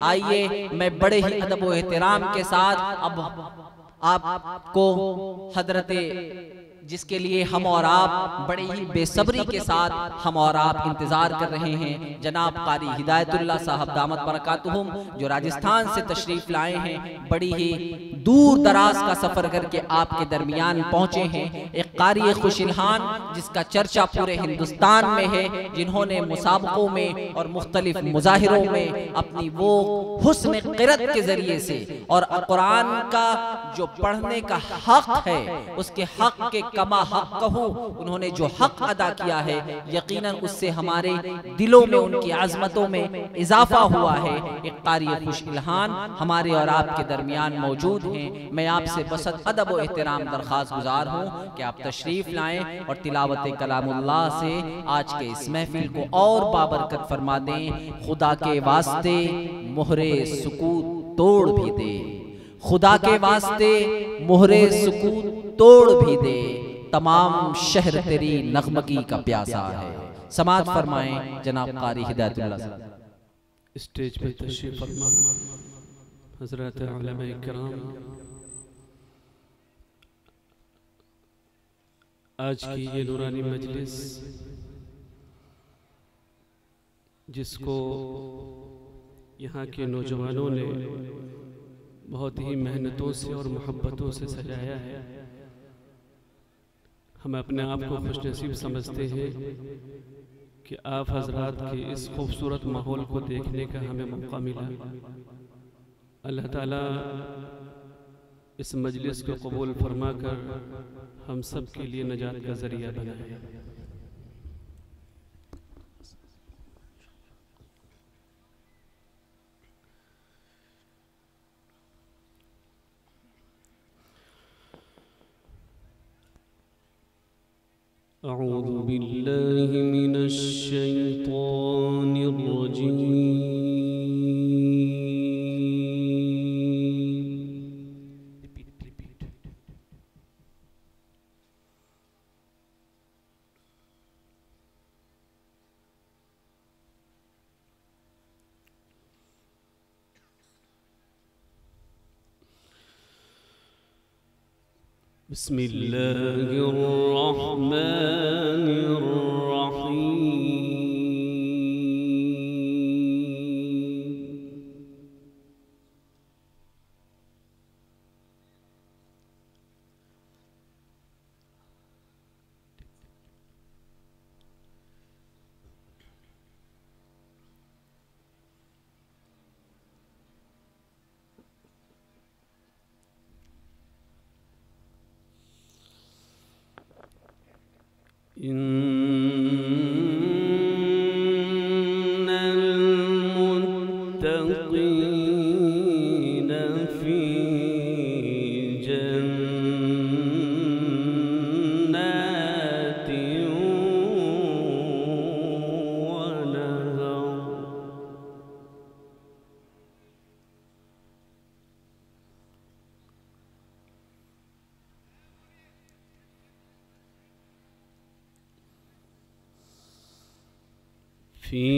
आइए मैं बड़े ही अदब व एहतराम के साथ अब आपको हजरत जिसके लिए हम और आप बड़े ही बेसब्री के साथ हम और आप इंतजार कर रहे हैं, जनाब कारी हिदायतुल्लाह साहब दामत बरकातुहुम, जो राजस्थान से तशरीफ लाए हैं, बड़ी ही दूर दराज का सफर करके आपके दरमियान पहुंचे हैं। एक कारी खुशिलहान जिसका चर्चा पूरे हिंदुस्तान में है, जिन्होंने मुसाबकों में और मुख्तलिफ मुजाहिरों में अपनी वो हुस्न क़िरत के जरिए से और कुरान का जो पढ़ने का हक है उसके हक के कमा हक कहूँ, उन्होंने जो हक अदा किया है यकीनन उससे हमारे दिलों में उनकी आज़मतों में इजाफा हुआ है। एक कारी खुशिलहान हमारे और आपके दरमियान मौजूद हैं। मैं आपसे बसत अदब व एहतराम दरख्वास्त गुजार हूँ कि आप तशरीफ लाएं और तिलावत कलामुल्लाह से आज के इस महफिल को और बाबरकत फरमा दें। खुदा के वास्ते मोहरे सुकूत तोड़ भी दे, खुदा के वास्ते मोहरे सुकूत तोड़ भी दे, तमाम शहर तेरी नगमगी का प्यासा है। समात फरमाएं जनाब कारी हिदायतुल्लाह साहब। स्टेज पे तशरीफ फरमा हज़रत उलमा इकराम। आज की ये नूरानी मजलिस जिसको यहाँ के नौजवानों ने बहुत ही मेहनतों से और मोहब्बतों से सजाया है, हम अपने आप को खुशनसीब समझते हैं कि आप हजरात के इस खूबसूरत माहौल को देखने का हमें मौका मिला। अल्लाह ताला इस मजलिस को कबूल फरमा कर हम सब के लिए नजात का जरिया बनाए। अऊज़ु बिल्लाहि मिनश शैतानिर रजीम। बिस्मिल्लाहिर रहमानिर रहीम। इन्नल मुत्तक़ीन फ़ी जन्नातिन व नहर। फ़ी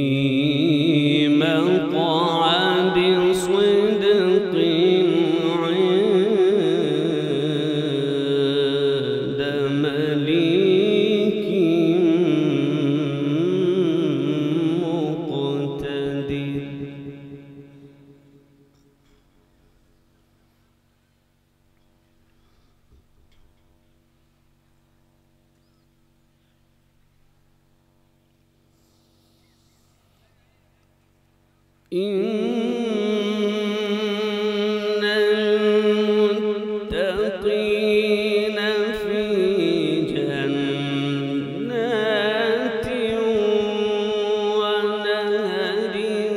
मक़अद सिद्क़िन इंद मलीकिन मुक़तदिर। इन्नल मुत्तक़ीन फ़ी जन्नातिन व नहरिन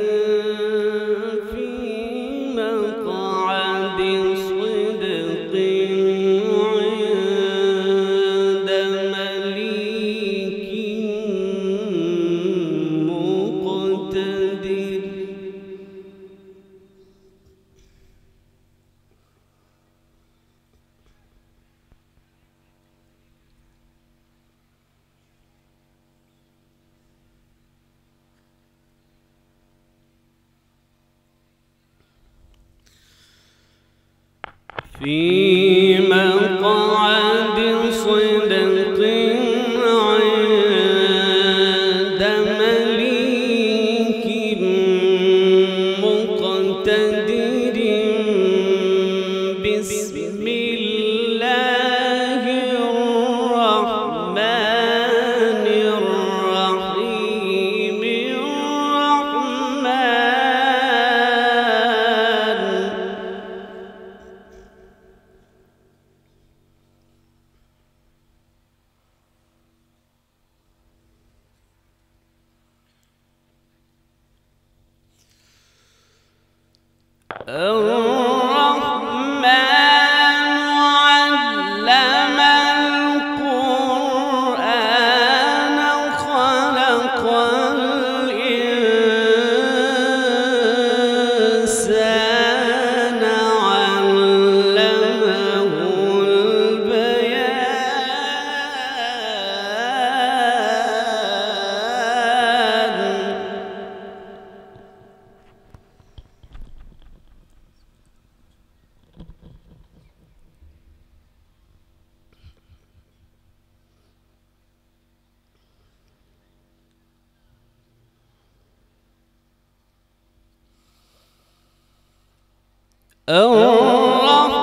फ़ी मक़अद सिद्क़िन इंद मलीकिन मुक़तदिर। في مقعد صدق عند مليك مقتدر بسم الله الرحمن الرحيم الرحمن علم القرآن خلق الإنسان علمه البيان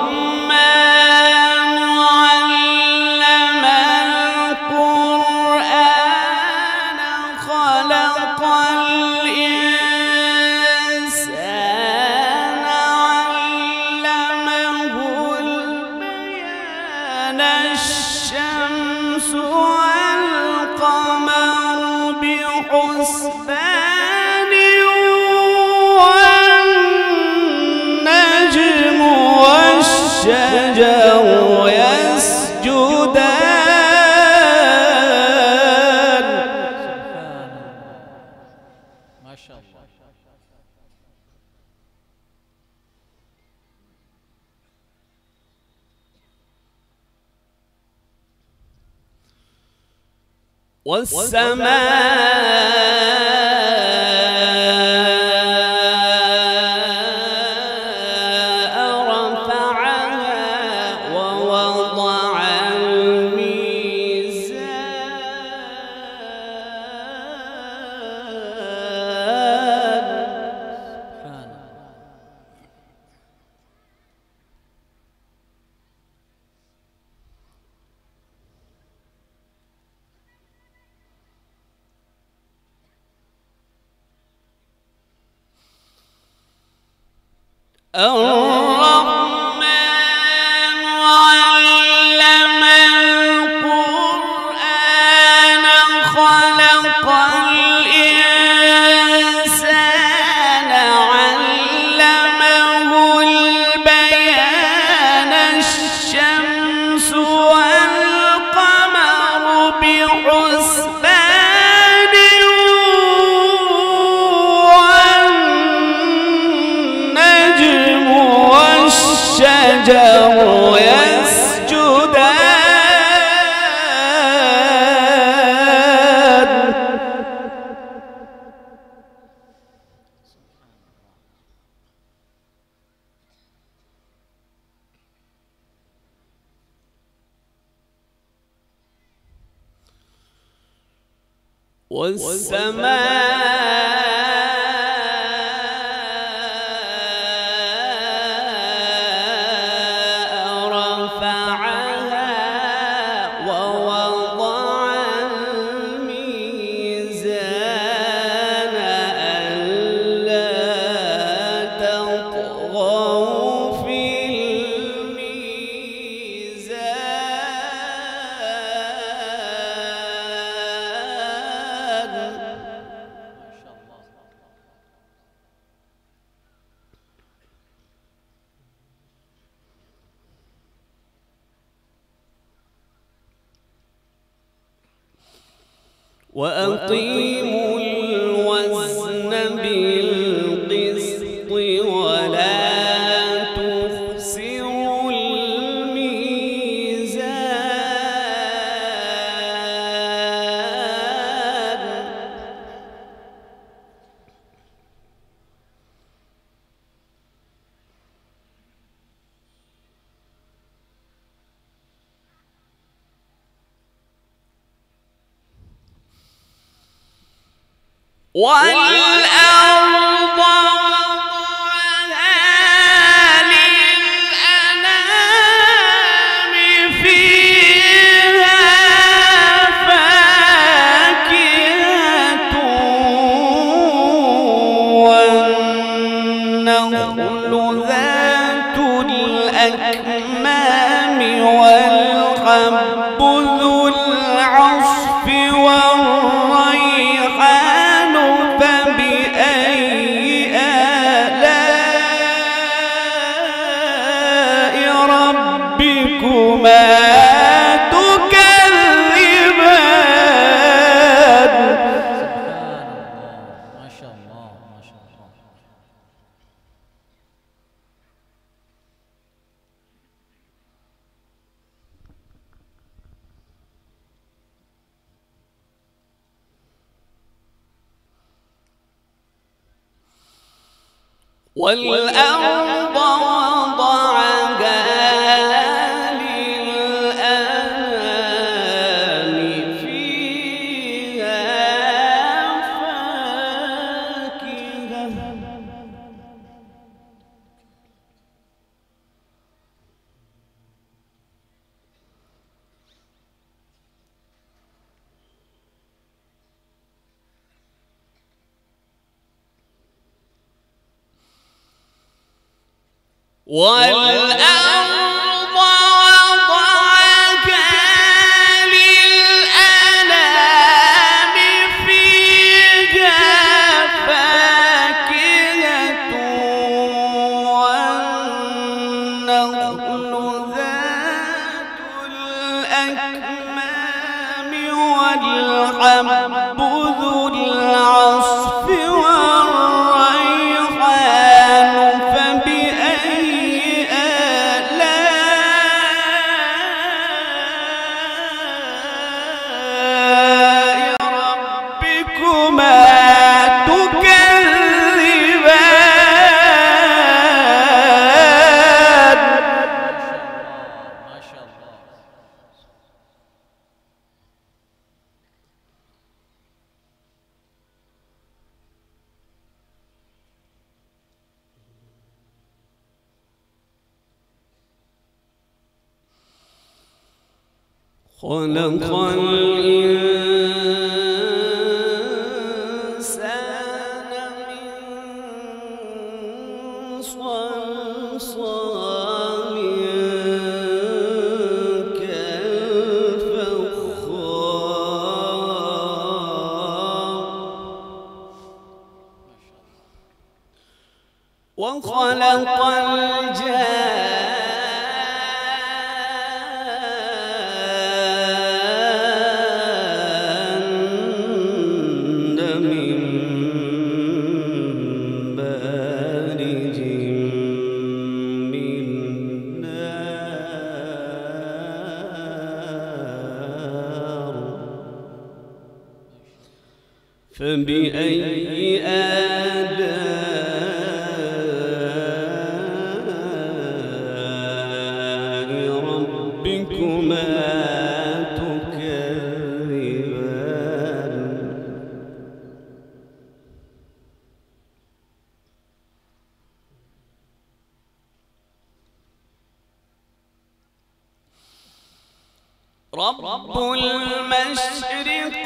الرحمن علم القرآن خلق الإنسان علمه البيان الشمس والقمر بحسبان والنجم والشجر يسجدان ما شاء الله. والسماء رفعها ووضع الميزان الرحمن علم القرآن خلق الإنسان علمه البيان الشمس والقمر بحسبان والنجم والشجر يسجدان والسماء رفعها ووضع الميزان ألا تطغوا في الميزان وأقيموا الوزن بالقسط ولا تخسروا الميزان والأرض وضعها للأنام فيها فاكهة والنخل ذات الأكمام والحب ذو العصف والريحان فبأي آلاء ربكما تكذبان. ما شاء الله ما شاء الله. والأرض وضعها للأنام فيها فاكهة والأرض وضعها للأنام فيها فاكهة والنخل ذات الأكمام والحب ذو العصف والريحان فبأي آلاء ربكما تكذبان. ما شاء الله. خلق الإنسان من صلصال كالفخار وخلق الجان من مارج من نار فبأي آلاء ربكما تكذبان. رب المشرقين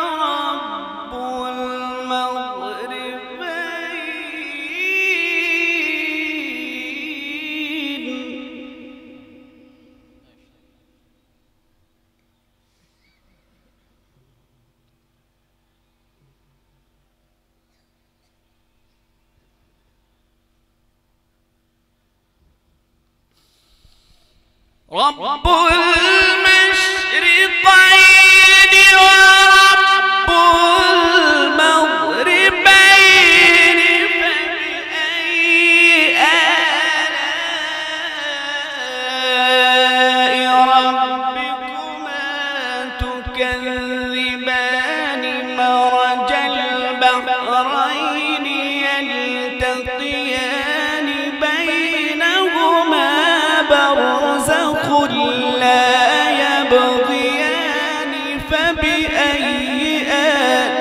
ورب المغربين رب المشرقين ورب المغربين فبأي آلاء ربكما تكذبان. مرج البحرين يلتقيان بينهما برزخ لا يبغيان فبأي آلاء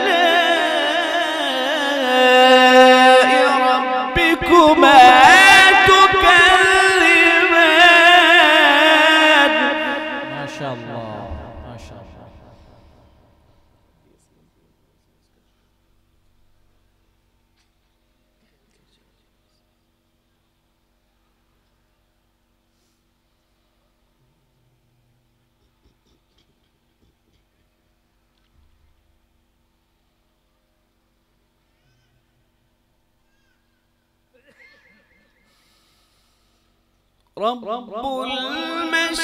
رب المشرقين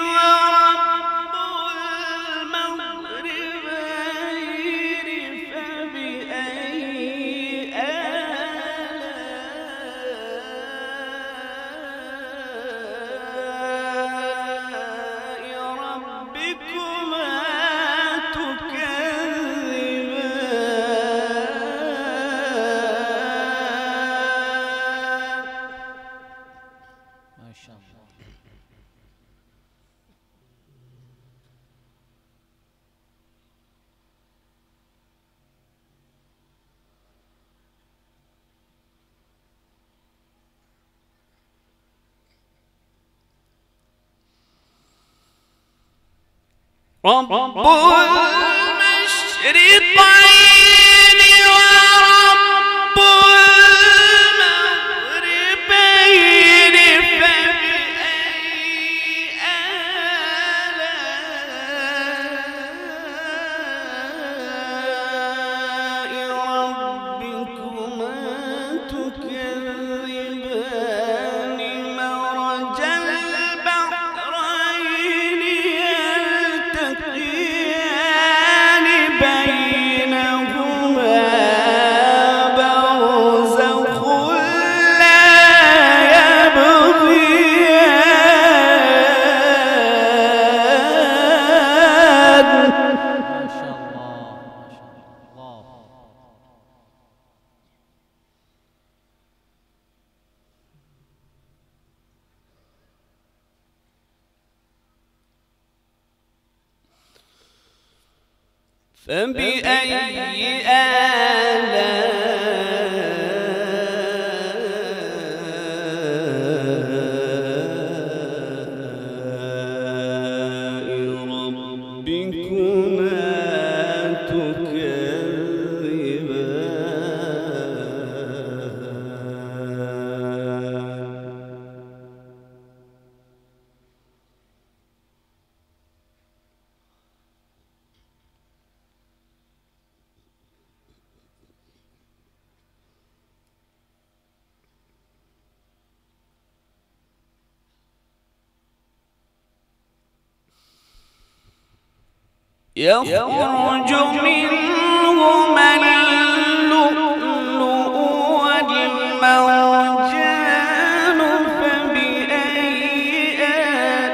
ورب المغربين فبأي آلاء ربكما تكذبان. ما شاء الله. رب المشرقين ورب المغربين فبأي آلاء ربكما تكذبان. مرج البحرين يلتقيان بينهما برزخ لا يبغيان. ما شاء الله. ما شاء الله. فبأي آلاء ربكما تكذبان. يخرج منهما اللؤلؤ والمرجان فبأي آلاء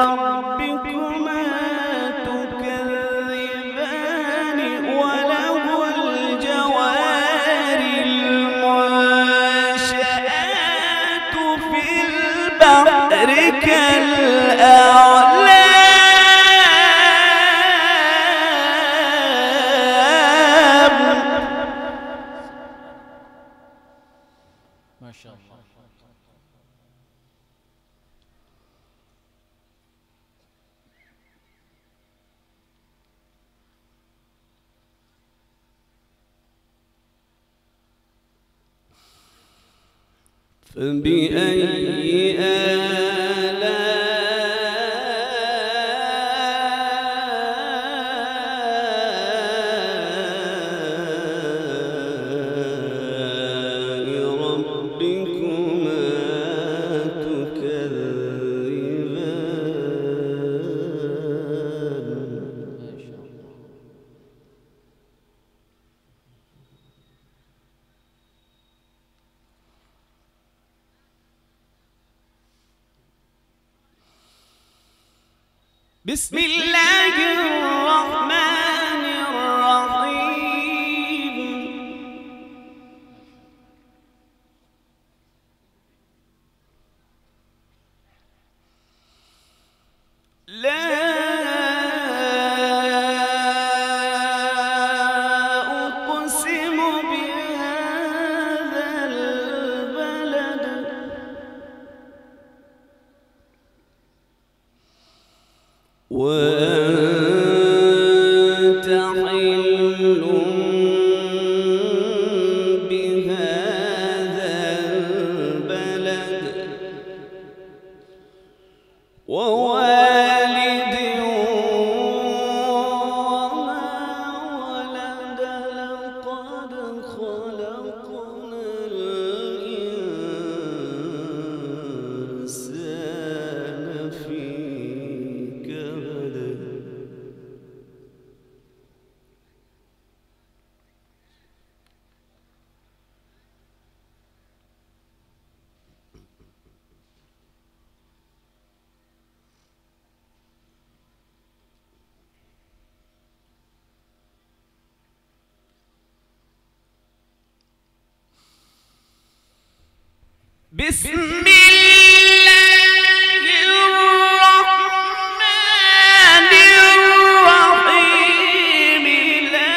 ربكما تكذبان. وله الجوار المنشآت في البحر كالأعلام. ما شاء الله. فبأي آلاء ربكما تكذبان. ما شاء الله. بسم الله الرحمن الرحيم. لا أقسم بهذا البلد وأنت بسم الله الرحمن الرحيم لا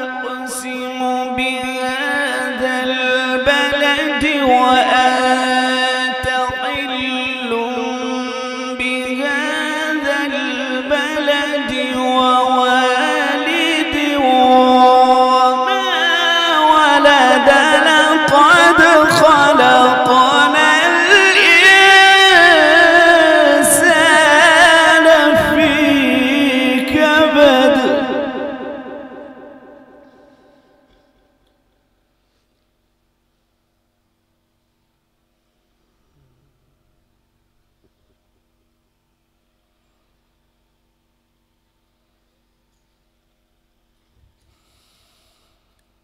أقسم بهذا البلد وأنت حل بهذا البلد ووالد وما ولد لقد خلقنا الإنسان في كبد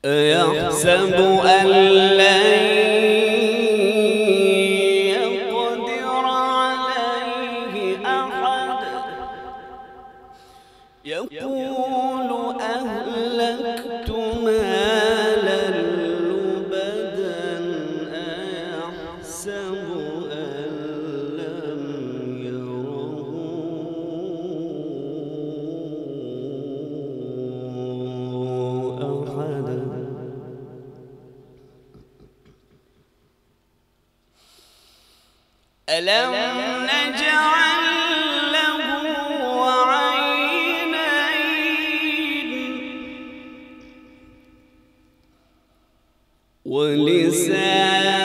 أيحسب أن لن يقدر عليه أحد يقول أهلكت مالا لبدا أيحسب أن لم يره أحد ألم نجعل له عينين ولسانا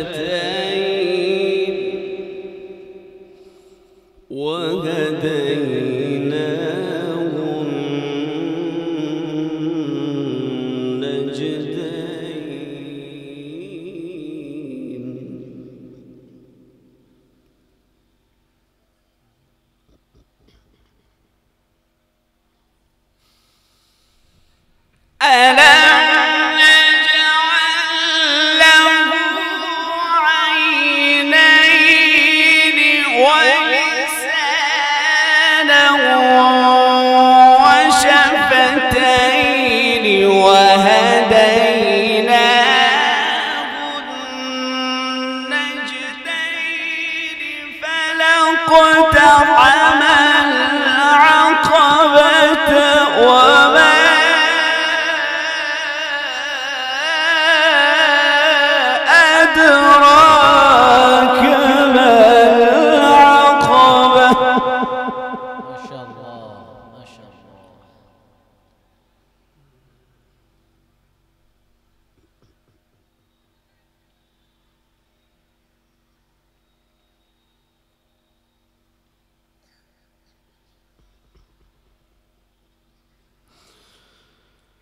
وشفتين وهديناه النجدين ألم نجعل له عينين ولسانا وشفتين وهديناه النجدين فلاقتحم العقبة وما أدراك ما العقبة ما شاء الله ما شاء الله.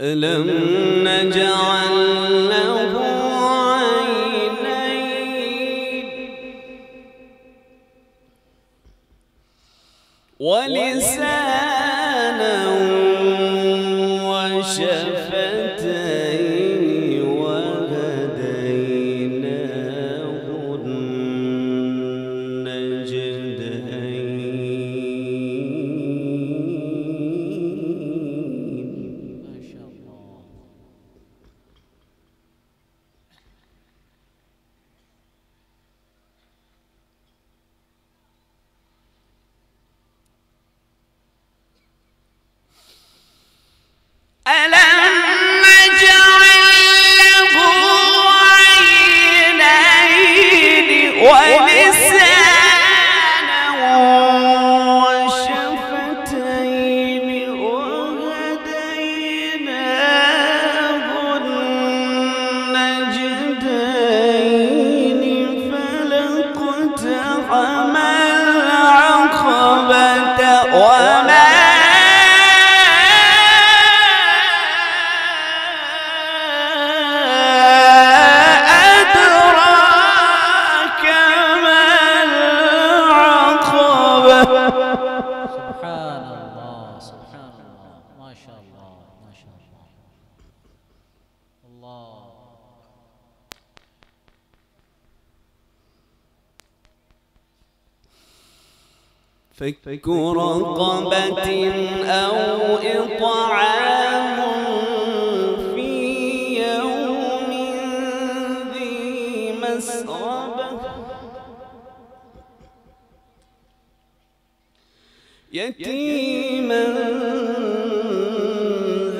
ألم نجعل له عينين ولسانا وشفتين وهديناه النجدين ما شاء الله. ألم نجعل له عينين ولسانا وشفتين وهديناه النجدين فلاقتحم العقبة وما فك رقبة أو إطعام في يوم ذي مسغبة يتيما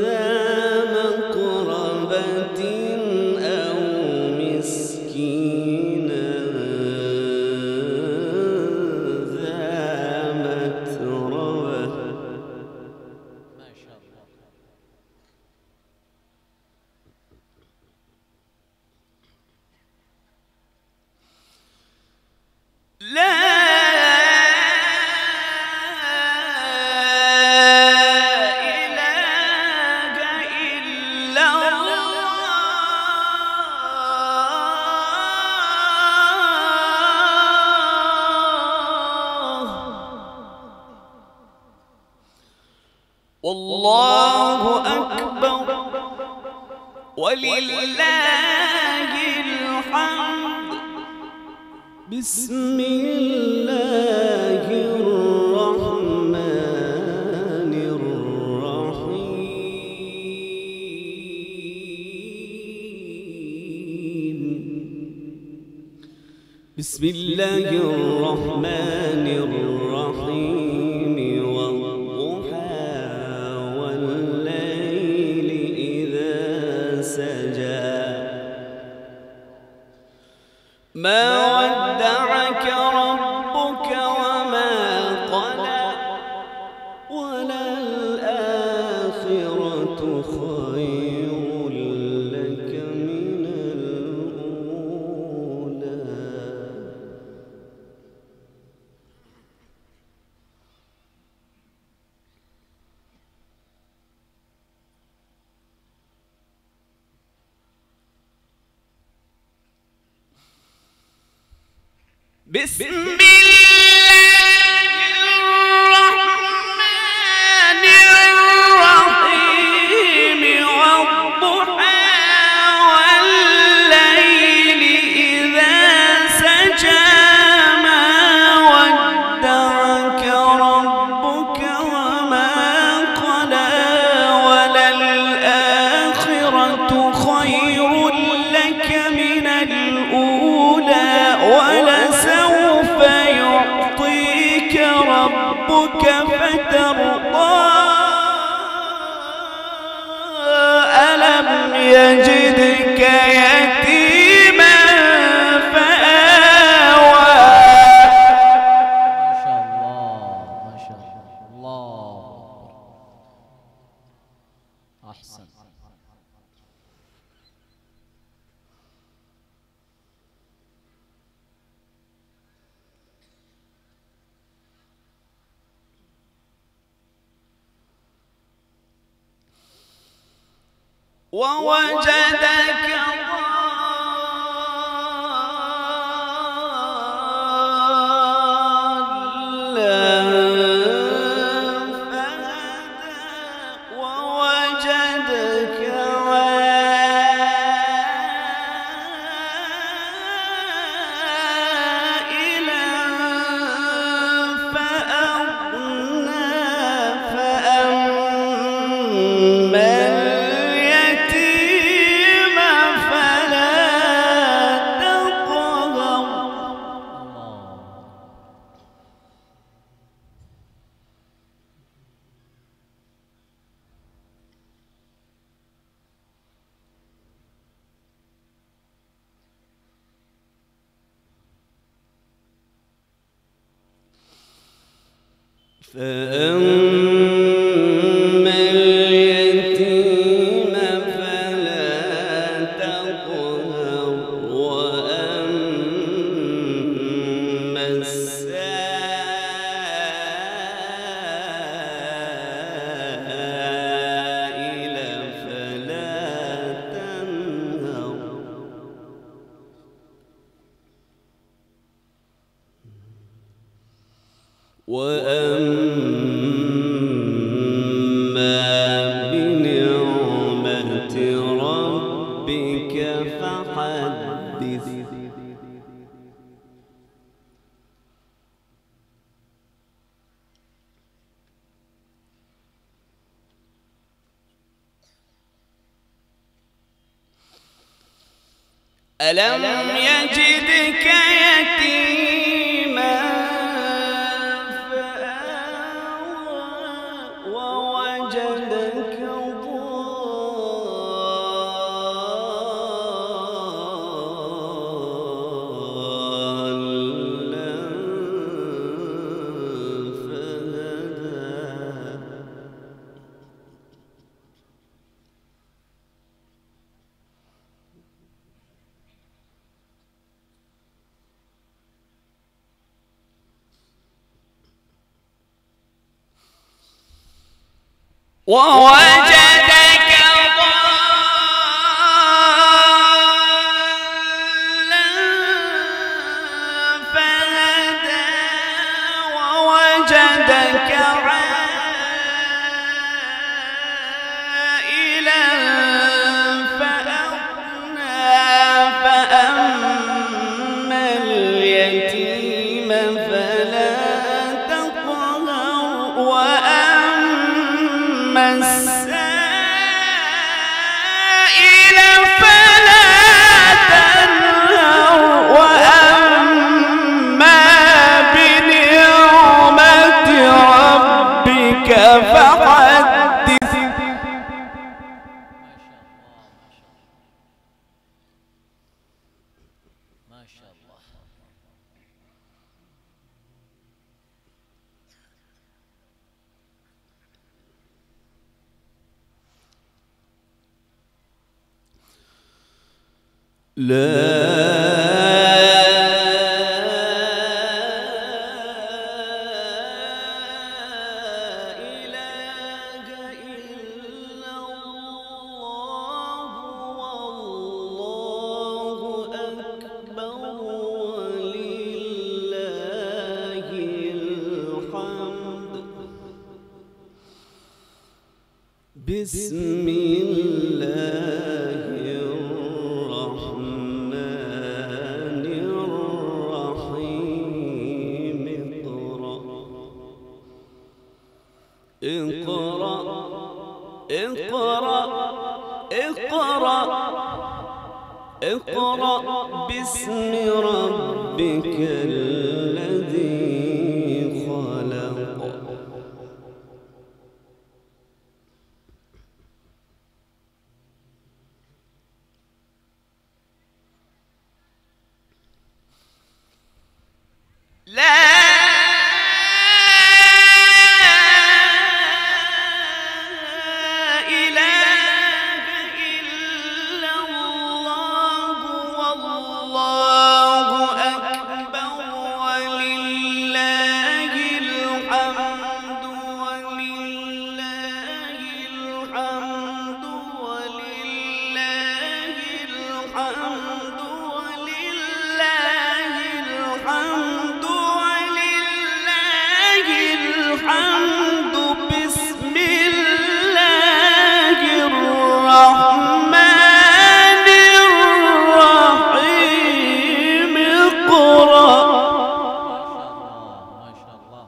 ذا مقربة أو مسكينا ذا متربة. ما شاء الله. لا والله أكبر ولله الحمد. بسم الله الرحمن الرحيم. بسم الله الرحمن الرحيم. والضحى والليل إذا سجى ما ودعك ربك وما قلى وللآخرة خير لك من الأولى. بسم الله الرحمن الرحيم. والضحى والليل إذا سجى ما ودعك ربك وما قلى وللآخرة خير لك من الأولى ولسوف يعطيك ربك فترضى. ألم يجدك يتيما فآوى. ما شاء الله ما شاء الله. الله أحسن. ووجدك ضالا فهدى ووجدك عائلا فأغنى فأما اليتيم فلا تقهر. فأما اليتيم فلا تقهر وأما السائل فلا تنهر. وأما بنعمة ربك فحدث. ألم يجدك يتيما فآوى ووجدك ضالا فهدى ووجدك ضالا فهدى ووجدك عائلا فأغنى فأما اليتيم فلا تقهر وأما السائل فلا تنهر وأما بنعمة ربك فحدث ما شاء الله. بسم الله الرحمن الرحيم اقرأ اقرأ اقرأ اقرأ باسم ربك الذي خلق. لا إله إلا الله والله أكبر ولله الحمد ولله الحمد ولله الحمد ولله الحمد الحمد بسم الله الرحمن الرحيم اقرأ. ما شاء الله.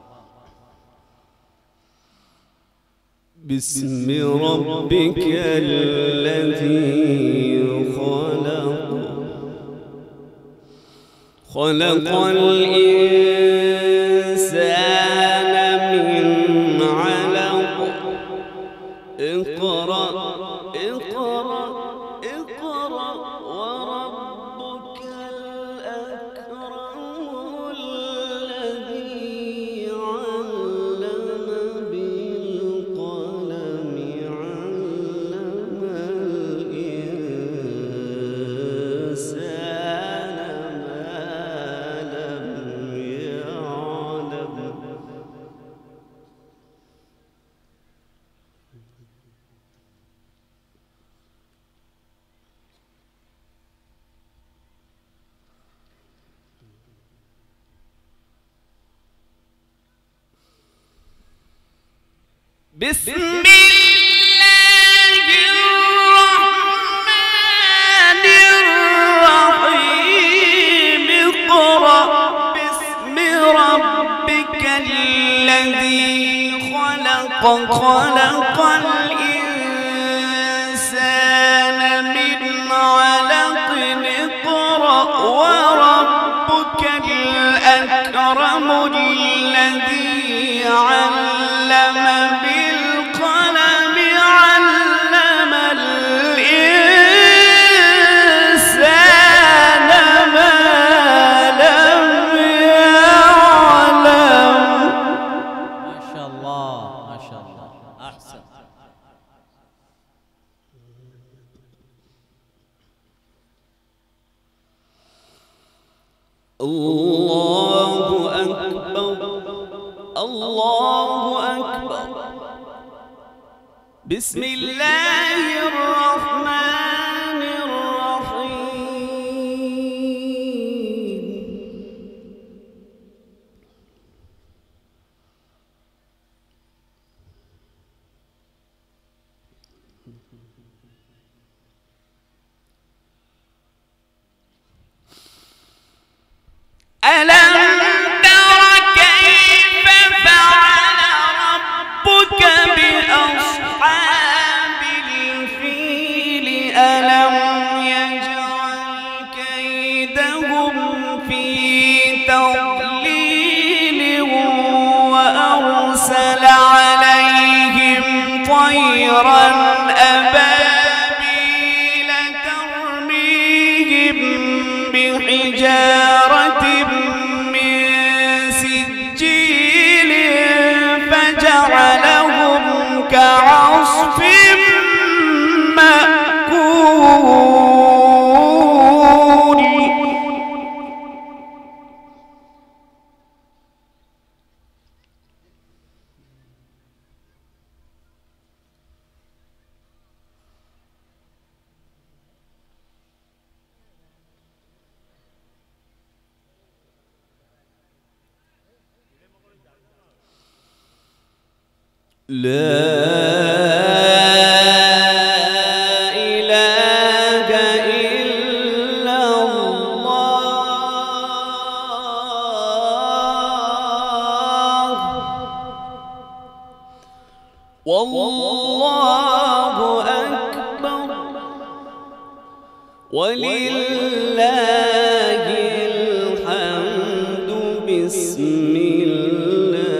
باسم ربك الذي خلق خلق الإنسان من علق. اقرأ اقرأ اقرأ وربك الأكرم الذي علم بالقلم علم الإنسان ما لم يعلم. بسم الله الرحمن الرحيم اقرأ باسم ربك الذي خلق خلق الإنسان من علق. اقرأ وربك الأكرم الذي علم بالقلم علم الإنسان ما لم يعلم. ما شاء الله ما شاء الله، أحسن. الله أكبر الله أكبر. بسم الله الرحمن الرحيم. ألم تر كيف فعل ربك بأصحاب الفيل ألم يجعل كيدهم في تضليل وأرسل عليهم طيرا أبابيل ترميهم بحجارة من سجيل فجعلهم كعصف مأكول. لا إله إلا الله والله أكبر ولله الحمد. بسم الله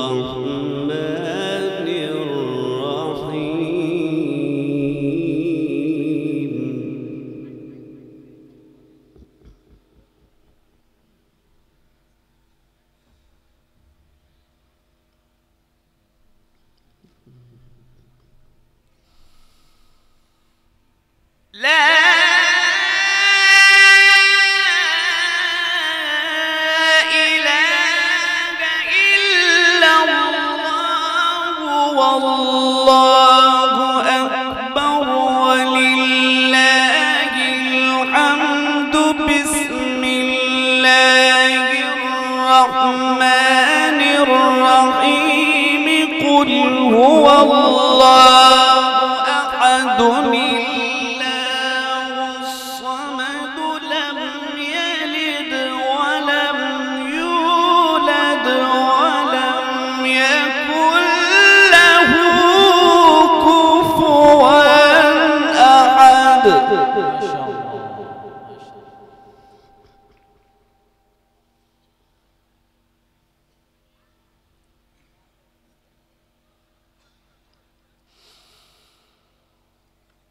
الرحمن الرحيم. لا إله إلا الله والله أكبر ولله الحمد. بسم الله الرحمن الرحيم. قل هو الله أحد الله الصمد لم يلد ولم يولد ولم يكن له كفوا أحد. ما شاء الله.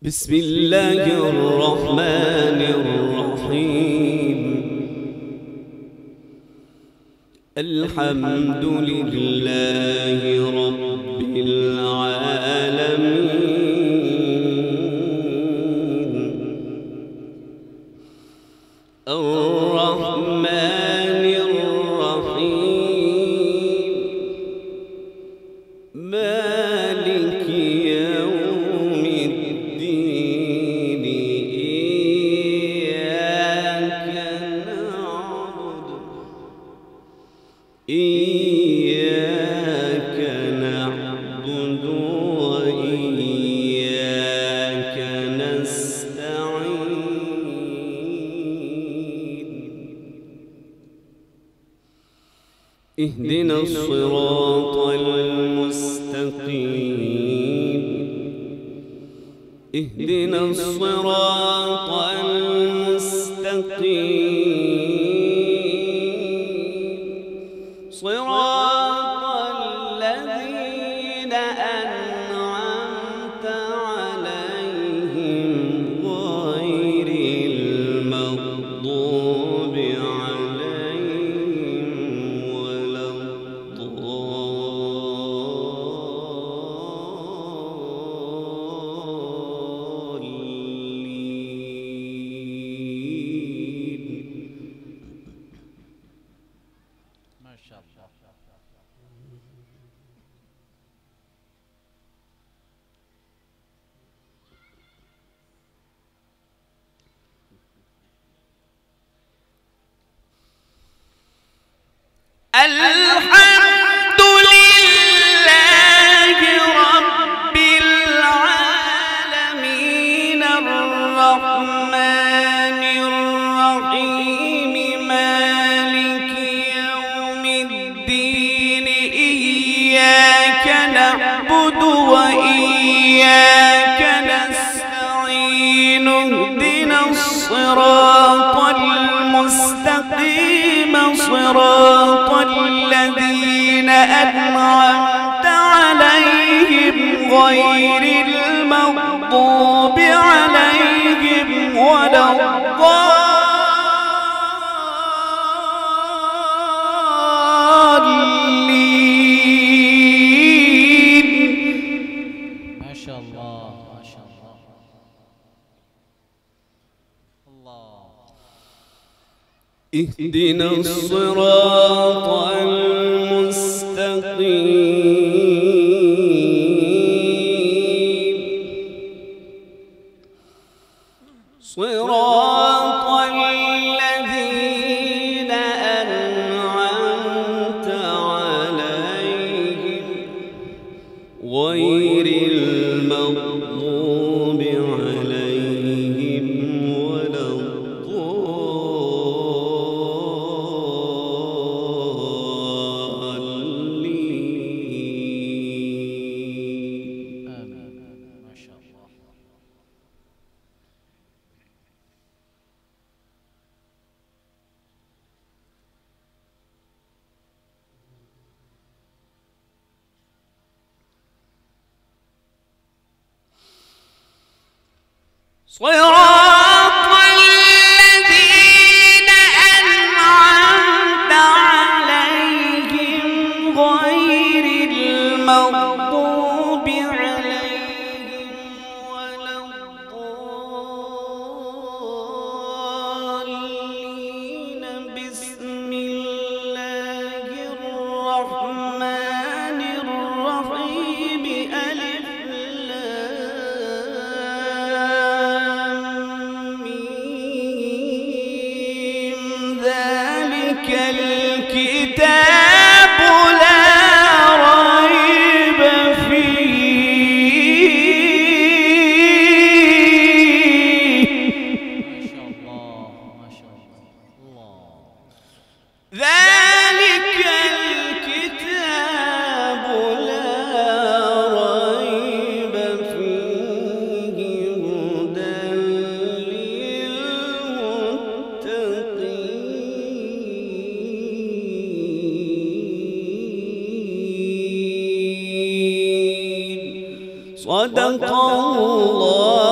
بسم الله الرحمن الرحيم. الحمد لله رب العالمين الرحمن الرحيم مالك يوم الدين. إياك نعبد إياك نعبد وإياك نستعين. اهدنا الصراط المستقيم اهدنا الصراط المستقيم مستقيم صراط الذين أنعمت عليهم غير المغضوب عليهم ولا الحمد لله رب العالمين الرحمن الرحيم مالك يوم الدين إياك نعبد وإياك نستعين اهدنا الصراط المستقيم صراط الذين أنعمت عليهم غير المغضوب عليهم ولا الضالين. ما شاء الله ما شاء الله. اهدنا الصراط المستقيم صراط الذين أنعمت عليهم غير المغضوب عليهم ولا صراط الذين أنعمت عليهم غير المغضوب عليهم ولا الضالين. بسم الله الرحمن الرحيم. ألف الكتاب لا ريب فيه. ما شاء الله. ذلك الكتاب لا ريب فيه هدى للمتقين. صدق الله